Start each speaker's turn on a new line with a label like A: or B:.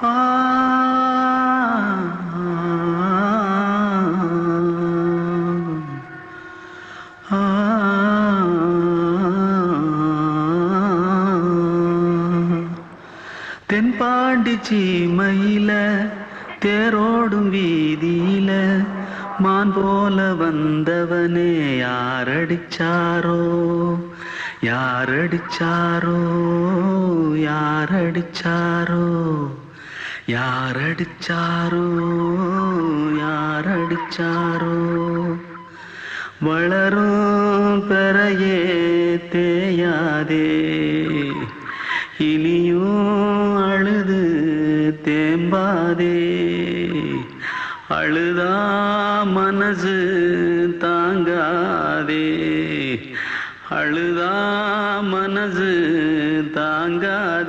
A: ஆ ஆ தென்பாண்டி சீமையில தேரோடும் வீதியில மான் போல வந்தவனே யாரடிச்சாரோ யாரடிச்சாரோ யாரடிச்சாரோ யாரடிச்சாரோ யாரடிச்சாரோ வளரும் பெறையே தேயாதே இனியும் அழுது தேம்பாதே அழுதா மனசு தாங்காதே அழுதா மனசு தாங்காதே